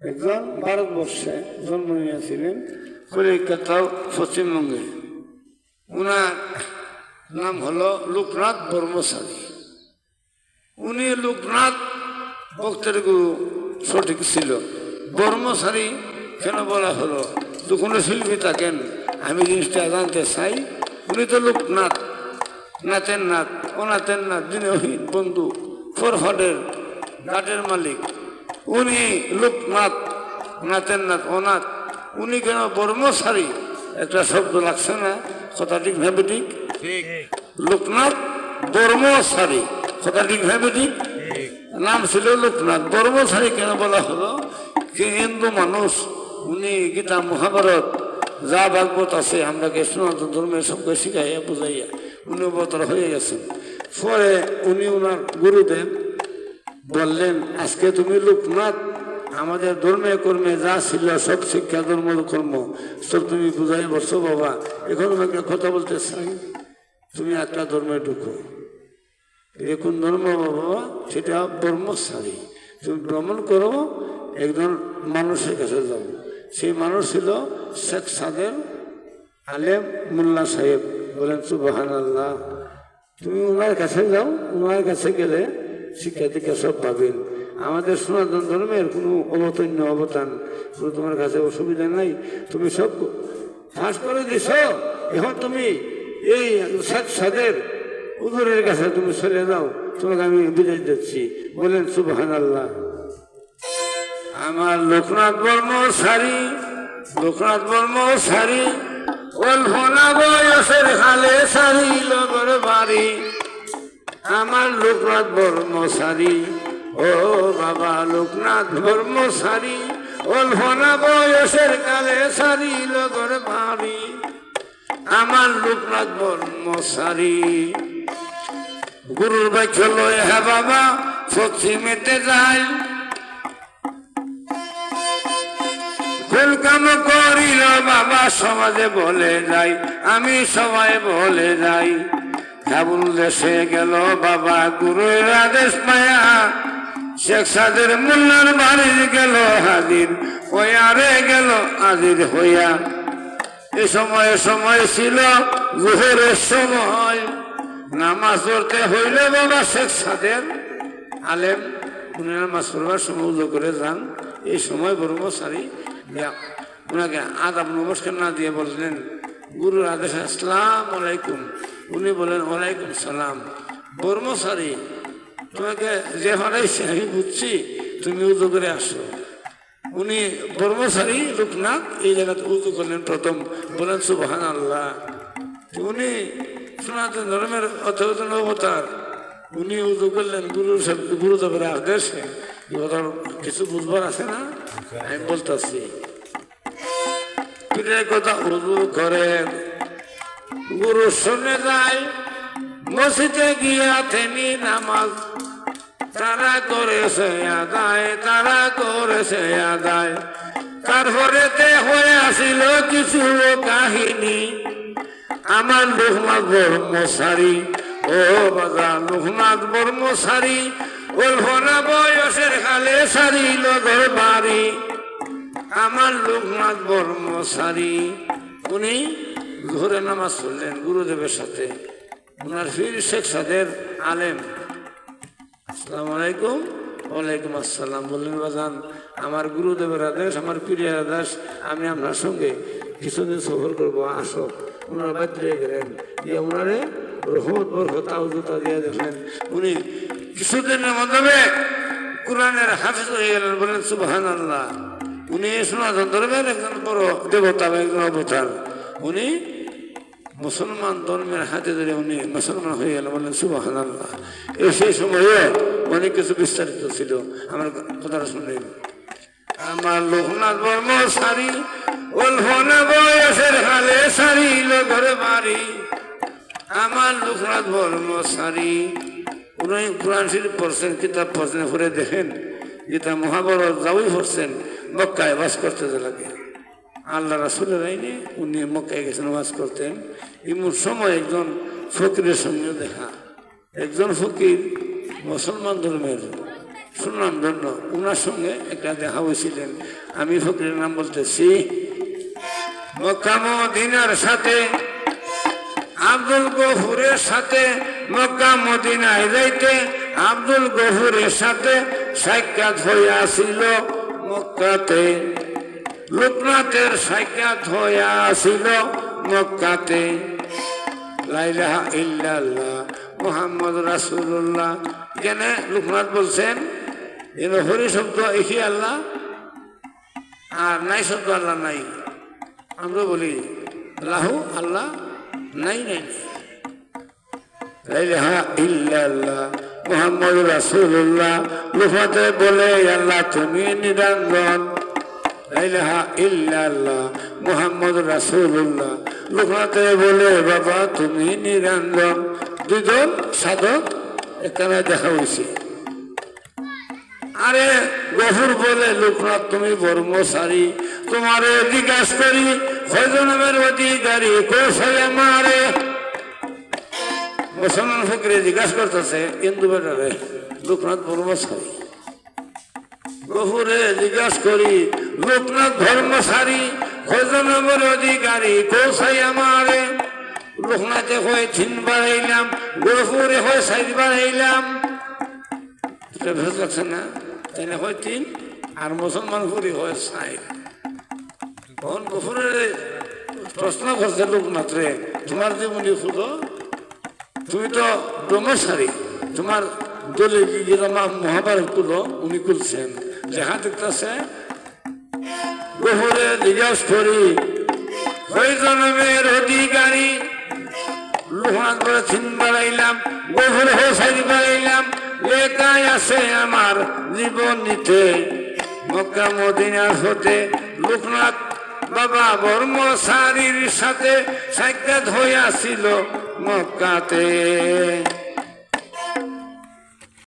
একজন ভারতবর্ষে জন্ম নিয়েছিলেন, কলিকাতা পশ্চিমবঙ্গে। উনার নাম হলো লোকনাথ ব্রহ্মচারী। উনি লোকনাথ ভক্তের গুরু সঠিক ছিল। ব্রহ্মচারী কেন বলা হলো? তো কোনো শিল্পী থাকেন, আমি জিনিসটা জানতে চাই। উনি তো লোকনাথ, নাথের নাথ, অনাথের নাথ, দিনহীন বন্ধু, ফরহাদের ঘাটের মালিক। উনি লোকনাথ, নাথের নাথ, অনাথ। উনি কেন ব্রহ্মচারী? একটা শব্দ লাগছে না? কথা ঠিক ভাবে ঠিক? লোকনাথ ব্রহ্মচারী, কথা ঠিক ভাবে ঠিক? নাম ছিল লোকনাথ। ব্রহ্মচারী কেন বলা হলো? যে হিন্দু মানুষ, উনি গীতা মহাভারত যা ভাগবত আছে আমরাকে সনাতন ধর্মের সবকে শিখাইয়া বুঝাইয়া উনি অবতার হয়ে গেছেন। পরে উনি ওনার গুরুদেব বললেন, আজকে তুমি লোকনাথ, আমাদের ধর্মে কর্মে যা ছিল সব শিক্ষা ধর্ম কর্ম সব তুমি বুঝাই বসো বাবা। এখন আমাকে কথা বলতে চাই, তুমি একটা ধর্মে ঢুকো। এখন ধর্ম বাবা, সেটা ব্রহ্মচারী। তুমি ভ্রমণ করো, একজন মানুষের কাছে যাও। সেই মানুষ ছিল শেখ সাদের আলেম মোল্লা সাহেব। বলেন সুবহানাল্লাহ। তুমি ওনার কাছে যাও, ওনার কাছে গেলে শিক্ষা দীক্ষা সব পাবেন। আমাদের সনাতন ধর্মের কোনো অবতীর্ণ অবদান কোনো তোমার কাছে অসুবিধা নাই, তুমি সব ফাঁস করে দিছ। এখন তুমি এই শেখ সাদের হুজুরের কাছে তুমি চলে যাও, তোমাকে আমি বিদায় দিচ্ছি। বলেন সুবহানাল্লাহ। আমার লোকনাথ ব্রহ্মচারী, লোকনাথ ব্রহ্মচারী, অল্পনা বয়সের হালে সারিল ঘর বাড়ি। আমার লোকনাথ ব্রহ্মচারী, ও বাবা লোকনাথ ব্রহ্মচারী, অল্পনা বয়সের কালে সারিল ঘর বাড়ি। আমার লোকনাথ ব্রহ্মচারী। গুরুর বাক্য লয় হ্যাঁ বাবা পশ্চিমেতে যায়, কোন কাম করিল বাবা সমাজে বলে যাই, আমি সবাই বলে যাই। কাবুল দেশে গেল বাবা গুরুর আদেশ পায়া, শেখ সাদের মোল্লার বাড়ি গেল হাজির হইয়া রে গেল হাজির হইয়া। এ সময় ছিল জোহরের সময়, নামাজ পড়তে হইল বাবা শেখ সাদের আলেম। উনি নামাজ পড়বার সময় উজু করে যান। এই সময় ব্রহ্মচারী ওনাকে আদাব নমস্কার না দিয়ে বললেন, গুরুর আদেশ আসসালাম আলাইকুম। উনি বলেন ওয়ালাইকুম সালাম। ব্রহ্মচারী, তোমাকে যে হারাইছে আমি বুঝছি, তুমি উজু করে আসো। উনি ব্রহ্মচারী লোকনাথ এই জায়গাতে উজু করলেন প্রথম। বলেন সুবহানাল্লাহ। উনি সনাতন ধর্মের অত্যন্ত অবতার। উনি উজু করলেন গুরুদেবের আদেশে। কিছু বুঝবার আছে না? আমি বলতেছি কথা। উজু করে গুরু শুনে যায়, মসজিদে গিয়া থেনি নামাজ তারা করেছে আদায়, তারা করেছে আদায়। তারপরে হয়ে আসিল কিছু কাহিনী। আমার লোকনাথ ব্রহ্মচারী, ও বাবা লোকনাথ ব্রহ্মচারী, অল্পনা বয়সের কালে সারিল ঘর বাড়ি। আমার লোকনাথ ব্রহ্মচারী। উনি ঘরে নামাজ পড়লেন গুরুদেবের সাথে। ওনার ফির শেখ সাদের আলেম। আসসালামু আলাইকুম। ওয়ালাইকুম আসসালাম। বললেন বাজান, আমার গুরুদেবের আদেশ, আমার পীরের আদেশ, আমি আপনার সঙ্গে কিছুদিন সফর করবো, আসো। ওনারা বাদ দিয়ে গেলেন, দিয়ে ওনারে রহমত বরকত আউজতা দিয়ে দেখলেন। উনি কিছুদিনের মাধ্যমে কোরআনের হাফেজ হয়ে গেলেন। বলেন সুবহানাল্লাহ। উনি সনাতন ধর্মের একজন বড় দেবতা, একজন অবতার। উনি মুসলমান ধর্মের হাতে ধরে উনি মুসলমান হয়ে গেল। বললেন সুবহানাল্লাহ। সেই সময়ে অনেক কিছু বিস্তারিত ছিল, আমার কথাটা শুনলেন। আমার লোকনাথ ব্রহ্মচারী, অল্পনা বয়সের হালে সারিল ঘরে বাড়ি। আমার লোকনাথ ব্রহ্মচারী। উনি কোরআন শরীফ পড়ছেন, কিতাব পড়ছেন, পড়ে দেখেন গীতা মহাভারত যাওই পড়ছেন। মক্কায় বাস করতে লাগে আল্লাহ রাসূলের আইনে উনি মক্কায় গেছেন, ওয়াজ করতেন। এমন সময় একজন ফকিরের সঙ্গে দেখা। একজন ফকির মুসলমান ধর্মের শুনলাম জন্য উনার সঙ্গে একটা দেখা হয়েছিলেন। আমি ফকিরের নাম বলতেছি। মক্কা মদিনার সাথে আব্দুল গফুরের সাথে মক্কা মদিনায় যাইতে আব্দুল গফুরের সাথে সাক্ষাৎ হইয়াছিল মক্কাতে। লোকনাথের সাক্ষাৎ হইয়াছিল মক্কাতে। লা ইলাহা ইল্লাল্লাহ মুহাম্মদ রাসূলুল্লাহ। কেন লোকনাথ বলছেন এর হরি শব্দ একই আল্লাহ আর নাই শব্দ আল্লাহ নাই। আমরা বলি লাহু আল্লাহ নাই নাই। লা ইলাহা ইল্লাল্লাহ মুহাম্মদ রাসূলুল্লাহ। লোকনাথে বলে আল্লাহ তুমি নিরঞ্জন। লা ইলাহা ইল্লাল্লাহ মুহাম্মদ রাসূলুল্লাহ। লোকনাথে বলে বাবা তুমি নিরঞ্জন। দুজন সাধক এখানে দেখা হয়েছে। আরে গফুর বলে লোকনাথ তুমি বর্মচারী, তোমারে জিজ্ঞাসা করি কয়জনের অধিকারী কৌশল আমারে। মুসলমান ফকিরে জিজ্ঞাসা করতেছে হিন্দু বেটারে লোকনাথ বর্মচারী। গফুরে জিজ্ঞাসা করি লোকনাথ ধর্মচারী কয়জনের অধিকারী কৌশল আমারে। লোকনাথে হয় 3 বাড়াইলাম, গফুরে হয় 4 বাড়াইলাম। ভেজ লাগছে না? তাইলে হয় 3 আর মুসলমান ফুরি হয় 4। তখন গফুরের প্রশ্ন করছে লোকনাথ রে তোমার যে উনি খুঁজো তুমি তো ব্রহ্মচারী, তোমার দলে মহাভারত তুলো উনি খুলছেন দেখা দেখতেছে। গফুরে জিজ্ঞাসা করি কয় জন্মের অধিকারী। লোকনাথ করে 3 বাড়াইলাম, গফুরে হয় 4 বাড়াইলাম। লেখায় আছে আমার জীবন নিতে মক্কা মদিনার হতে। লোকনাথ বাবা বর্মচারীর সাথে সাক্ষাৎ হইয়াছিল মক্কাতে।